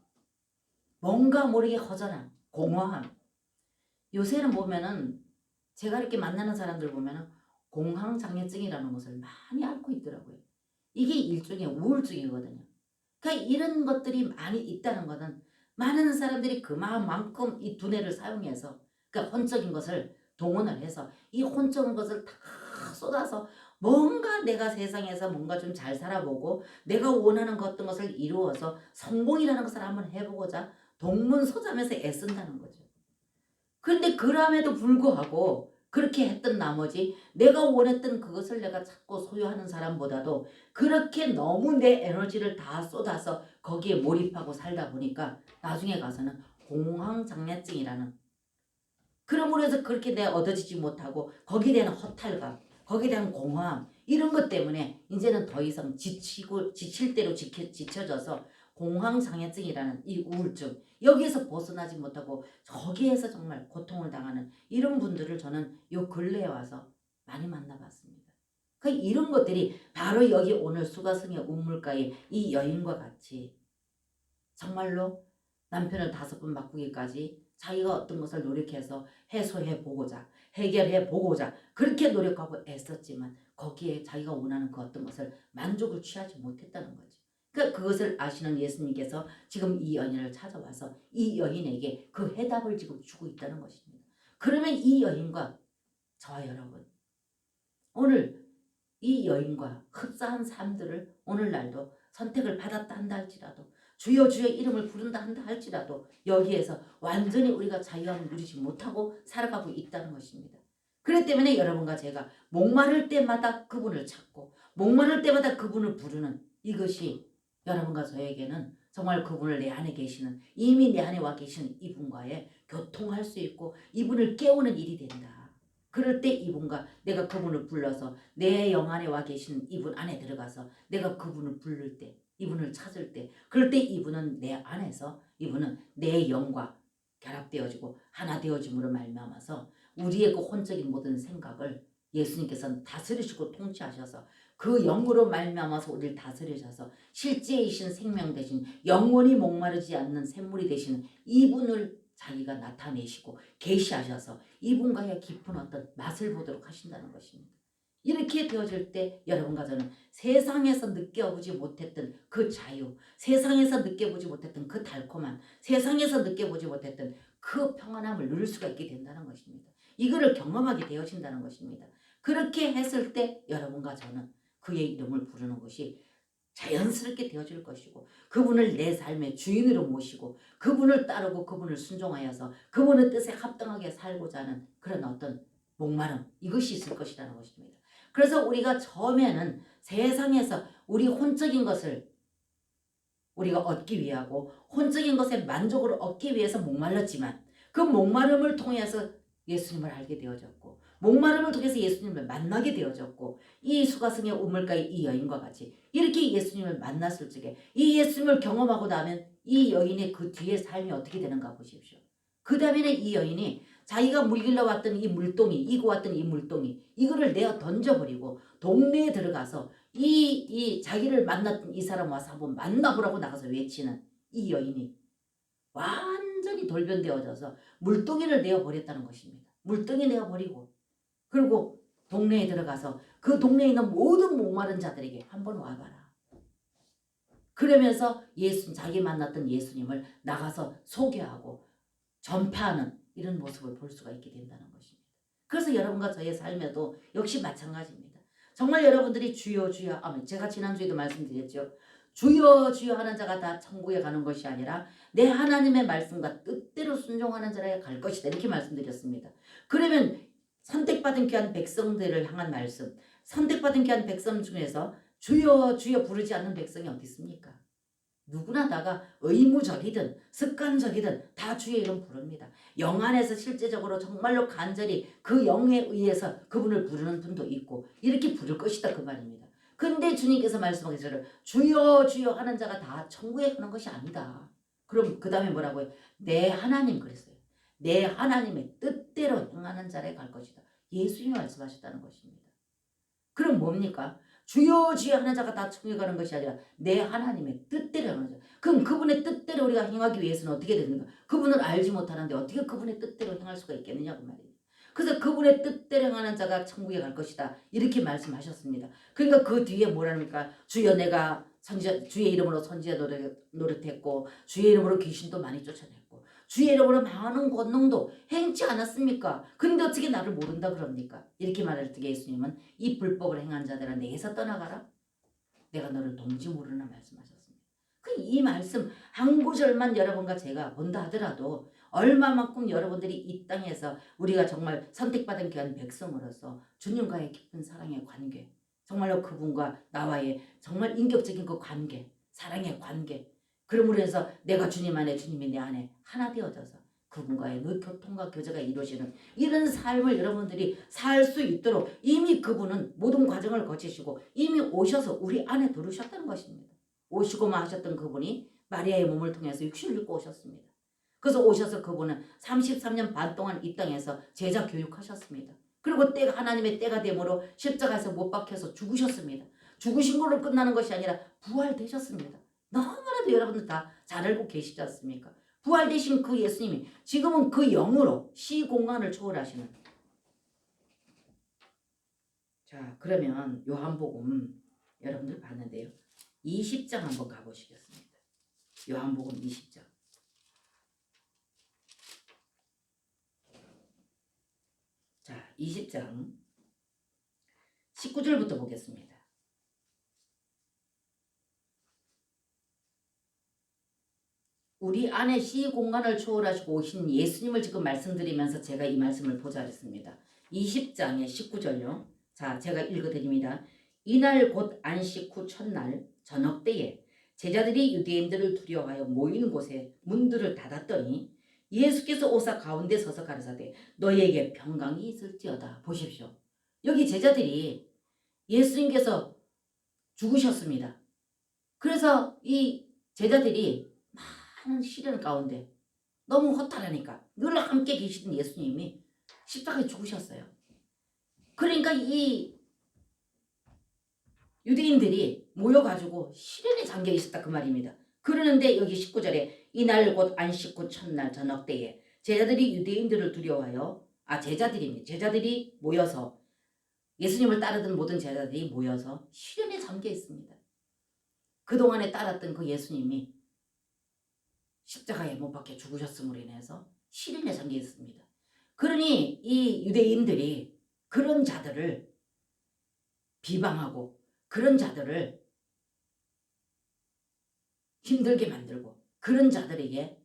뭔가 모르게 허전함, 공허함. 요새는 보면은 제가 이렇게 만나는 사람들 보면은 공황장애증이라는 것을 많이 앓고 있더라고요. 이게 일종의 우울증이거든요. 그러니까 이런 것들이 많이 있다는 것은 많은 사람들이 그 마음만큼 이 두뇌를 사용해서 그러니까 혼적인 것을 동원을 해서 이 혼적인 것을 다 쏟아서 뭔가 내가 세상에서 뭔가 좀 잘 살아보고 내가 원하는 어떤 것을 이루어서 성공이라는 것을 한번 해보고자 동문서점에서 애쓴다는 거죠. 그런데 그럼에도 불구하고 그렇게 했던 나머지 내가 원했던 그것을 내가 찾고 소유하는 사람보다도 그렇게 너무 내 에너지를 다 쏟아서 거기에 몰입하고 살다 보니까 나중에 가서는 공황장애증이라는 그러므로 해서 그렇게 내가 얻어지지 못하고 거기에 대한 허탈감, 거기에 대한 공허함 이런 것 때문에 이제는 더 이상 지칠 대로 지쳐져서 공황장애증이라는 이 우울증 여기에서 벗어나지 못하고 거기에서 정말 고통을 당하는 이런 분들을 저는 요 근래에 와서 많이 만나봤습니다. 그 이런 것들이 바로 여기 오늘 수가성의 우물가의 이 여인과 같이 정말로 남편을 5번 바꾸기까지 자기가 어떤 것을 노력해서 해소해 보고자 해결해 보고자 그렇게 노력하고 애썼지만 거기에 자기가 원하는 그 어떤 것을 만족을 취하지 못했다는 거죠. 그러니까 그것을 아시는 예수님께서 지금 이 여인을 찾아와서 이 여인에게 그 해답을 지금 주고 있다는 것입니다. 그러면 이 여인과 저와 여러분 오늘 이 여인과 흡사한 삶들을 오늘날도 선택을 받았다 한다 할지라도 주여 주의 이름을 부른다 한다 할지라도 여기에서 완전히 우리가 자유함을 누리지 못하고 살아가고 있다는 것입니다. 그렇기 때문에 여러분과 제가 목마를 때마다 그분을 찾고 목마를 때마다 그분을 부르는 이것이 여러분과 저에게는 정말 그분을 내 안에 계시는 이미 내 안에 와 계시는 이분과의 교통할 수 있고 이분을 깨우는 일이 된다. 그럴 때 이분과 내가 그분을 불러서 내 영 안에 와 계시는 이분 안에 들어가서 내가 그분을 부를 때 이분을 찾을 때 그럴 때 이분은 내 안에서 이분은 내 영과 결합되어지고 하나 되어짐으로 말미암아서 우리의 그 혼적인 모든 생각을 예수님께서는 다스리시고 통치하셔서 그 영으로 말미암아서 우리를 다스리셔서 실제이신 생명 되신 영원히 목마르지 않는 샘물이 되시는 이분을 자기가 나타내시고 계시하셔서 이분과의 깊은 어떤 맛을 보도록 하신다는 것입니다. 이렇게 되어질 때 여러분과 저는 세상에서 느껴보지 못했던 그 자유, 세상에서 느껴보지 못했던 그 달콤함, 세상에서 느껴보지 못했던 그 평안함을 누릴 수가 있게 된다는 것입니다. 이거를 경험하게 되어진다는 것입니다. 그렇게 했을 때 여러분과 저는 그의 이름을 부르는 것이 자연스럽게 되어질 것이고 그분을 내 삶의 주인으로 모시고 그분을 따르고 그분을 순종하여서 그분의 뜻에 합당하게 살고자 하는 그런 어떤 목마름 이것이 있을 것이라는 것입니다. 그래서 우리가 처음에는 세상에서 우리 혼적인 것을 우리가 얻기 위하고 혼적인 것에 만족을 얻기 위해서 목말랐지만 그 목마름을 통해서 예수님을 알게 되어졌고 목마름을 통해서 예수님을 만나게 되어졌고 이 수가성의 우물가의 이 여인과 같이 이렇게 예수님을 만났을 적에 이 예수님을 경험하고 나면 이 여인의 그 뒤의 삶이 어떻게 되는가 보십시오. 그 다음에는 이 여인이 자기가 물길러 왔던 이 물동이 이고 왔던 이 물동이 이거를 내어 던져버리고 동네에 들어가서 이 자기를 만났던 이 사람 와서 한번 만나보라고 나가서 외치는 이 여인이 완전히 돌변되어져서 물동이를 내어버렸다는 것입니다. 물동이 내어버리고 그리고 동네에 들어가서 그 동네에 있는 모든 목마른 자들에게 한번 와봐라. 그러면서 자기 만났던 예수님을 나가서 소개하고 전파하는 이런 모습을 볼 수가 있게 된다는 것입니다. 그래서 여러분과 저의 삶에도 역시 마찬가지입니다. 정말 여러분들이 주여 주여 아멘. 제가 지난주에도 말씀드렸죠. 주여 주여 하는 자가 다 천국에 가는 것이 아니라 내 하나님의 말씀과 뜻대로 순종하는 자라야 갈 것이다. 이렇게 말씀드렸습니다. 그러면 선택받은 귀한 백성들을 향한 말씀, 선택받은 귀한 백성 중에서 주여 주여 부르지 않는 백성이 어디 있습니까? 누구나 다가 의무적이든 습관적이든 다 주의 이름 부릅니다. 영 안에서 실제적으로 정말로 간절히 그 영에 의해서 그분을 부르는 분도 있고 이렇게 부를 것이다 그 말입니다. 근데 주님께서 말씀하시기를 주여 주여 하는 자가 다 천국에 가는 것이 아니다. 그럼 그 다음에 뭐라고요? 내 하나님 그랬어요. 내 하나님의 뜻대로 행하는 자에 갈 것이다. 예수님이 말씀하셨다는 것입니다. 그럼 뭡니까? 주여 주여 하는 자가 다 천국에 가는 것이 아니라 내 하나님의 뜻대로 하는 자. 그럼 그분의 뜻대로 우리가 행하기 위해서는 어떻게 되는가? 그분을 알지 못하는데 어떻게 그분의 뜻대로 행할 수가 있겠느냐고 말이에요. 그래서 그분의 뜻대로 행하는 자가 천국에 갈 것이다. 이렇게 말씀하셨습니다. 그러니까 그 뒤에 뭐랍니까? 주여 내가 주의 이름으로 선지자 노릇했고 주의 이름으로 귀신도 많이 쫓아냈고 주의 이름으로 많은 권능도 행치 않았습니까? 근데 어떻게 나를 모른다 그럽니까? 이렇게 말할 때 예수님은 이 불법을 행한 자들아 내게서 떠나가라. 내가 너를 동지 모르나 말씀하셨습니다. 이 말씀 한 구절만 여러분과 제가 본다 하더라도 얼마만큼 여러분들이 이 땅에서 우리가 정말 선택받은 귀한 백성으로서 주님과의 깊은 사랑의 관계, 정말로 그분과 나와의 정말 인격적인 그 관계, 사랑의 관계, 그러므로 해서 내가 주님 안에 주님이 내 안에 하나 되어져서 그분과의 그 교통과 교제가 이루어지는 이런 삶을 여러분들이 살 수 있도록 이미 그분은 모든 과정을 거치시고 이미 오셔서 우리 안에 들어오셨다는 것입니다. 오시고만 하셨던 그분이 마리아의 몸을 통해서 육신을 입고 오셨습니다. 그래서 오셔서 그분은 33년 반 동안 이 땅에서 제자 교육하셨습니다. 그리고 때가 하나님의 때가 되므로 십자가에서 못 박혀서 죽으셨습니다. 죽으신 걸로 끝나는 것이 아니라 부활되셨습니다. 너무나도 여러분들 다 잘 알고 계시지 않습니까? 부활되신 그 예수님이 지금은 그 영으로 시공간을 초월하시는. 자, 그러면 요한복음 여러분들 봤는데요. 20장 한번 가보시겠습니다. 요한복음 20장. 자, 20장 19절부터 보겠습니다. 우리 안에 시공간을 초월하시고 오신 예수님을 지금 말씀드리면서 제가 이 말씀을 보자했습니다. 20장의 19절요. 자, 제가 읽어드립니다. 이날 곧 안식 후 첫날 저녁 때에 제자들이 유대인들을 두려워하여 모이는 곳에 문들을 닫았더니 예수께서 오사 가운데 서서 가르사대 너희에게 평강이 있을지어다. 보십시오. 여기 제자들이 예수님께서 죽으셨습니다. 그래서 이 제자들이 많은 시련 가운데 너무 허탈하니까 늘 함께 계시던 예수님이 십자가에 죽으셨어요. 그러니까 이 유대인들이 모여가지고 시련에 잠겨 있었다 그 말입니다. 그러는데 여기 19절에 이날 곧 안식 후 첫날 저녁 때에 제자들이 유대인들을 두려워하여 제자들이 모여서 예수님을 따르던 모든 제자들이 모여서 시련에 잠겨 있습니다. 그동안에 따랐던 그 예수님이 십자가에 못 박혀 죽으셨음으로 인해서 시련에 잠겨 있습니다. 그러니 이 유대인들이 그런 자들을 비방하고 그런 자들을 힘들게 만들고 그런 자들에게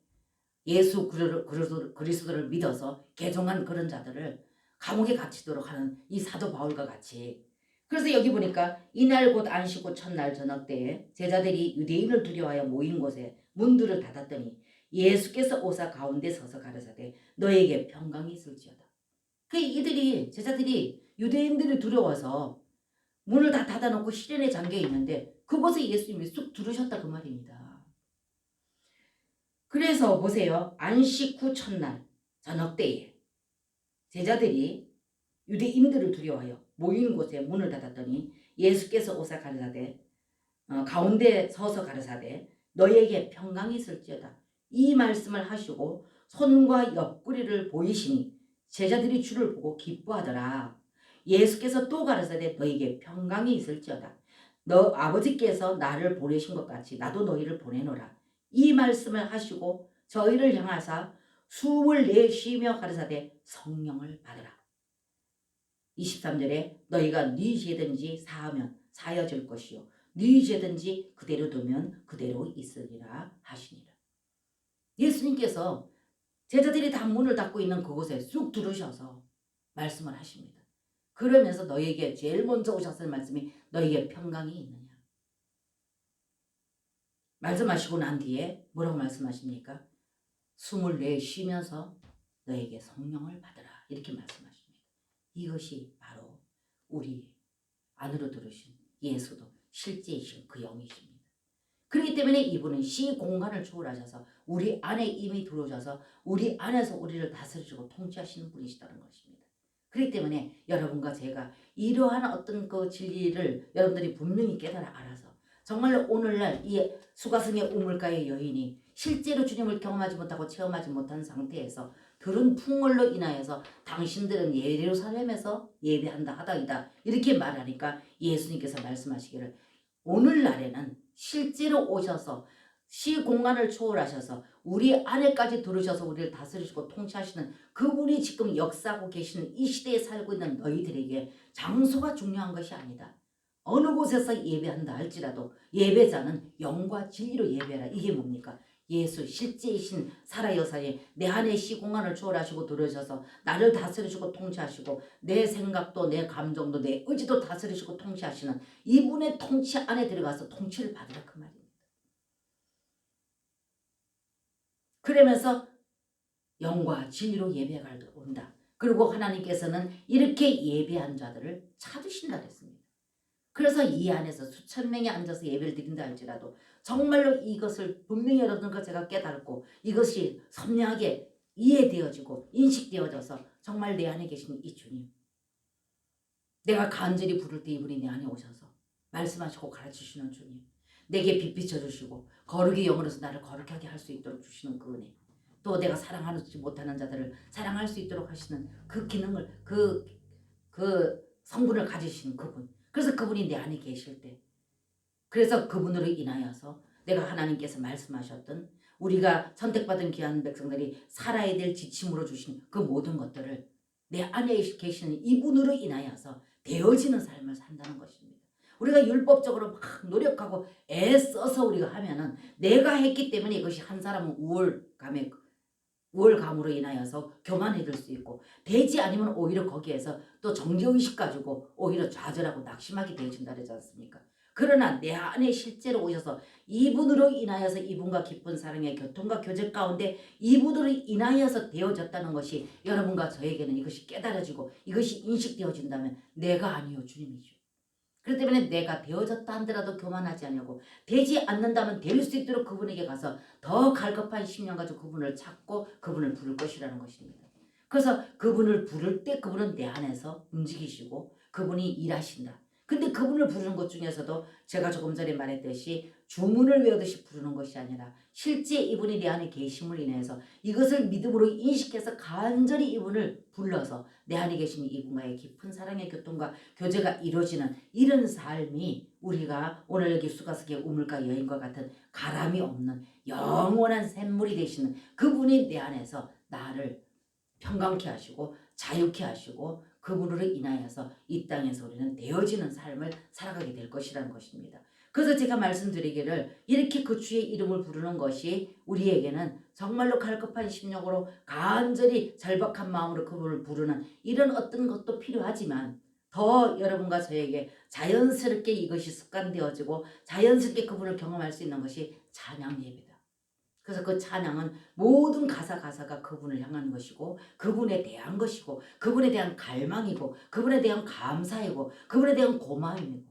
예수 그리스도를 믿어서 개종한 그런 자들을 감옥에 갇히도록 하는 이 사도 바울과 같이. 그래서 여기 보니까 이날 곧 안식 후 첫날 저녁 때에 제자들이 유대인을 두려워하여 모인 곳에 문들을 닫았더니 예수께서 오사 가운데 서서 가르사대 너에게 평강이 있을지어다. 제자들이 유대인들이 두려워서 문을 다 닫아놓고 시련에 잠겨 있는데 그곳에 예수님이 쑥 들으셨다 그 말입니다. 그래서 보세요. 안식 후 첫날 저녁 때에 제자들이 유대인들을 두려워하여 모인 곳에 문을 닫았더니 예수께서 오사 가르사대 가운데 서서 가르사대 너희에게 평강이 있을지어다. 이 말씀을 하시고 손과 옆구리를 보이시니 제자들이 주를 보고 기뻐하더라. 예수께서 또 가라사대 너희에게 평강이 있을지어다. 너 아버지께서 나를 보내신 것 같이 나도 너희를 보내노라. 이 말씀을 하시고 저희를 향하사 숨을 내쉬며 가라사대 성령을 받으라. 23절에 너희가 네 죄든지 사하면 사여질 것이요 네 죄든지 그대로 두면 그대로 있으리라 하시니라. 예수님께서 제자들이 다 문을 닫고 있는 그곳에 쑥 들으셔서 말씀을 하십니다. 그러면서 너희에게 제일 먼저 오셨을 말씀이 너희에게 평강이 있느냐. 말씀하시고 난 뒤에 뭐라고 말씀하십니까? 숨을 내쉬면서 너에게 성령을 받으라 이렇게 말씀하십니다. 이것이 바로 우리 안으로 들으신 예수도 실제이신 그 영이십니다. 그렇기 때문에 이분은 시공간을 초월하셔서 우리 안에 이미 들어오셔서 우리 안에서 우리를 다스리시고 통치하시는 분이시다는 것입니다. 그렇기 때문에 여러분과 제가 이러한 어떤 그 진리를 여러분들이 분명히 깨달아 알아서 정말로 오늘날 이 수가성의 우물가의 여인이 실제로 주님을 경험하지 못하고 체험하지 못한 상태에서 들은 풍월로 인하여서 당신들은 예루살렘에서 예배한다 하다이다 이렇게 말하니까 예수님께서 말씀하시기를 오늘날에는 실제로 오셔서 시공간을 초월하셔서 우리 안에까지 들어오셔서 우리를 다스리시고 통치하시는 그분이 지금 역사하고 계시는 이 시대에 살고 있는 너희들에게 장소가 중요한 것이 아니다. 어느 곳에서 예배한다 할지라도 예배자는 영과 진리로 예배하라. 이게 뭡니까? 예수 실제이신 살아여사에 내 안에 시공간을 초월하시고 들어오셔서 나를 다스리시고 통치하시고 내 생각도 내 감정도 내 의지도 다스리시고 통치하시는 이분의 통치 안에 들어가서 통치를 받으라 그 말입니다. 그러면서 영과 진리로 예배가 온다. 그리고 하나님께서는 이렇게 예배한 자들을 찾으신다 그랬습니다. 그래서 이 안에서 수천 명이 앉아서 예배를 드린다 할지라도 정말로 이것을 분명히 여러분과 제가 깨닫고 이것이 선명하게 이해되어지고 인식되어져서 정말 내 안에 계신 이 주님, 내가 간절히 부를 때 이분이 내 안에 오셔서 말씀하시고 가르치시는 주님, 내게 빛 비춰주시고 거룩의 영으로서 나를 거룩하게 할 수 있도록 주시는 그 은혜, 또 내가 사랑하지 못하는 자들을 사랑할 수 있도록 하시는 그 기능을 그 성분을 가지신 그분, 그래서 그분이 내 안에 계실 때, 그래서 그분으로 인하여서 내가 하나님께서 말씀하셨던 우리가 선택받은 귀한 백성들이 살아야 될 지침으로 주신 그 모든 것들을 내 안에 계시는 이분으로 인하여서 되어지는 삶을 산다는 것입니다. 우리가 율법적으로 막 노력하고 애써서 우리가 하면은 내가 했기 때문에 이것이 한 사람은 우월감으로 인하여서 교만해질 수 있고 되지 않으면 오히려 거기에서 또 정죄의식 가지고 오히려 좌절하고 낙심하게 되어진다 그러지 않습니까? 그러나 내 안에 실제로 오셔서 이분으로 인하여서 이분과 깊은 사랑의 교통과 교제 가운데 이분으로 인하여서 되어졌다는 것이 여러분과 저에게는 이것이 깨달아지고 이것이 인식되어진다면 내가 아니요 주님이죠. 그렇기 때문에 내가 되어졌다 한더라도 교만하지 않냐고 되지 않는다면 될 수 있도록 그분에게 가서 더 갈급한 심령 가지고 그분을 찾고 그분을 부를 것이라는 것입니다. 그래서 그분을 부를 때 그분은 내 안에서 움직이시고 그분이 일하신다. 근데 그분을 부르는 것 중에서도 제가 조금 전에 말했듯이 주문을 외우듯이 부르는 것이 아니라 실제 이분이 내 안에 계심을 인해서 이것을 믿음으로 인식해서 간절히 이분을 불러서 내 안에 계신 이분과의 깊은 사랑의 교통과 교제가 이루어지는 이런 삶이 우리가 오늘 여기 수가스의 우물가 여인과 같은 가람이 없는 영원한 샘물이 되시는 그분이 내 안에서 나를 평강케 하시고 자유케 하시고 그분으로 인하여서 이 땅에서 우리는 되어지는 삶을 살아가게 될 것이라는 것입니다. 그래서 제가 말씀드리기를 이렇게 그 주의 이름을 부르는 것이 우리에게는 정말로 갈급한 심령으로 간절히 절박한 마음으로 그분을 부르는 이런 어떤 것도 필요하지만 더 여러분과 저에게 자연스럽게 이것이 습관되어지고 자연스럽게 그분을 경험할 수 있는 것이 찬양 예배다. 그래서 그 찬양은 모든 가사가 그분을 향한 것이고 그분에 대한 것이고 그분에 대한 갈망이고 그분에 대한 감사이고 그분에 대한 고마움이고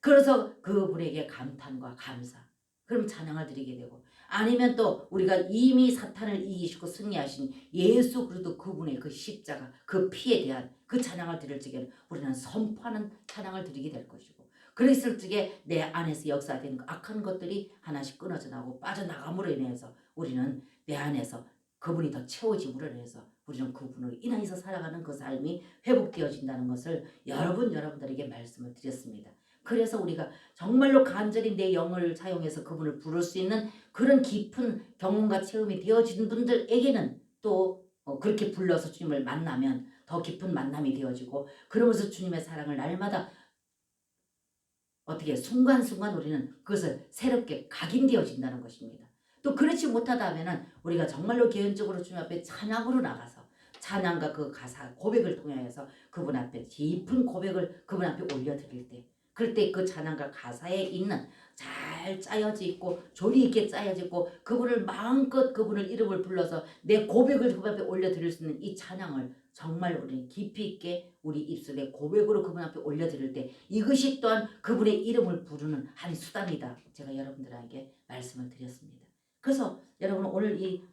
그래서 그분에게 감탄과 감사 그럼 찬양을 드리게 되고 아니면 또 우리가 이미 사탄을 이기시고 승리하신 예수 그리스도 그분의 그 십자가 그 피에 대한 그 찬양을 드릴 적에는 우리는 선포하는 찬양을 드리게 될 것이고 그랬을 적에 내 안에서 역사되는 그 악한 것들이 하나씩 끊어져 나오고 빠져나감으로 인해서 우리는 내 안에서 그분이 더 채워짐으로 인해서 우리는 그분으로 인해서 살아가는 그 삶이 회복되어진다는 것을 여러분들에게 말씀을 드렸습니다. 그래서 우리가 정말로 간절히 내 영을 사용해서 그분을 부를 수 있는 그런 깊은 경험과 체험이 되어진 분들에게는 또 그렇게 불러서 주님을 만나면 더 깊은 만남이 되어지고, 그러면서 주님의 사랑을 날마다 어떻게 순간순간 우리는 그것을 새롭게 각인되어진다는 것입니다. 또 그렇지 못하다 하면은 우리가 정말로 개인적으로 주님 앞에 찬양으로 나가서 찬양과 그 가사 고백을 통해서 그분 앞에 깊은 고백을 그분 앞에 올려드릴 때, 그럴 때 그 찬양과 가사에 있는 잘 짜여져 있고 조리 있게 짜여져 있고 그분을 마음껏 그분을 이름을 불러서 내 고백을 그분 앞에 올려드릴 수 있는 이 찬양을 정말 우리는 깊이 있게 우리 입술에 고백으로 그분 앞에 올려드릴 때 이것이 또한 그분의 이름을 부르는 한 수단이다. 제가 여러분들에게 말씀을 드렸습니다. 그래서 여러분 오늘 이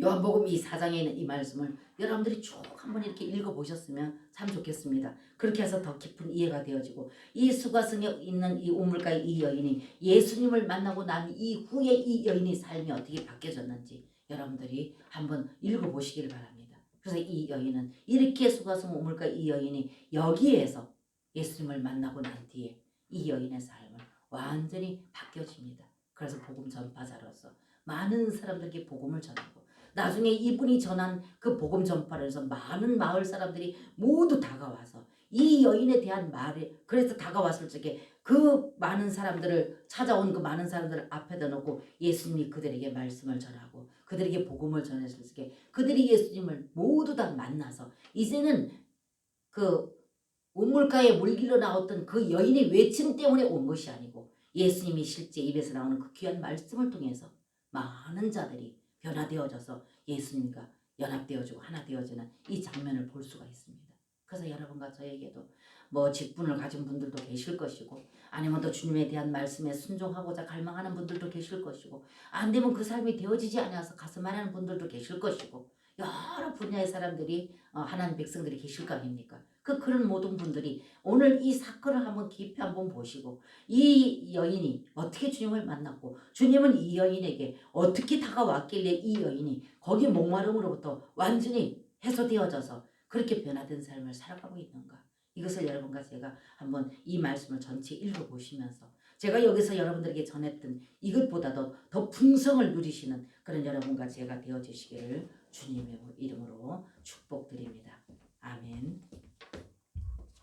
요한복음 이 4장에 있는 이 말씀을 여러분들이 쭉 한번 이렇게 읽어보셨으면 참 좋겠습니다. 그렇게 해서 더 깊은 이해가 되어지고, 이 수가성에 있는 이 우물가의 이 여인이 예수님을 만나고 난 이후에 이 여인의 삶이 어떻게 바뀌어졌는지 여러분들이 한번 읽어보시기를 바랍니다. 그래서 이 여인은 이렇게 수가성 우물가 이 여인이 여기에서 예수님을 만나고 난 뒤에 이 여인의 삶은 완전히 바뀌어집니다. 그래서 복음 전파자로서 많은 사람들에게 복음을 전하고, 나중에 이분이 전한 그 복음 전파를 해서 많은 마을 사람들이 모두 다가와서 이 여인에 대한 말에, 그래서 다가왔을 적에 그 많은 사람들을 찾아온 그 많은 사람들을 앞에다 놓고 예수님이 그들에게 말씀을 전하고 그들에게 복음을 전했을 적에 그들이 예수님을 모두 다 만나서 이제는 그 우물가에 물길로 나왔던 그 여인의 외침 때문에 온 것이 아니고 예수님이 실제 입에서 나오는 그 귀한 말씀을 통해서 많은 자들이 변화되어져서 예수님과 연합되어지고 하나 되어지는 이 장면을 볼 수가 있습니다. 그래서 여러분과 저에게도 뭐 직분을 가진 분들도 계실 것이고, 아니면 또 주님에 대한 말씀에 순종하고자 갈망하는 분들도 계실 것이고, 안 되면 그 삶이 되어지지 않아서 가슴앓이하는 분들도 계실 것이고, 여러 분야의 사람들이 하나님 백성들이 계실 거 아닙니까? 그런 모든 분들이 오늘 이 사건을 한번 깊이 한번 보시고, 이 여인이 어떻게 주님을 만났고 주님은 이 여인에게 어떻게 다가왔길래 이 여인이 거기 목마름으로부터 완전히 해소되어져서 그렇게 변화된 삶을 살아가고 있는가, 이것을 여러분과 제가 한번 이 말씀을 전체 읽어보시면서 제가 여기서 여러분들에게 전했던 이것보다도 더 풍성을 누리시는 그런 여러분과 제가 되어주시기를 주님의 이름으로 축복드립니다. 아멘.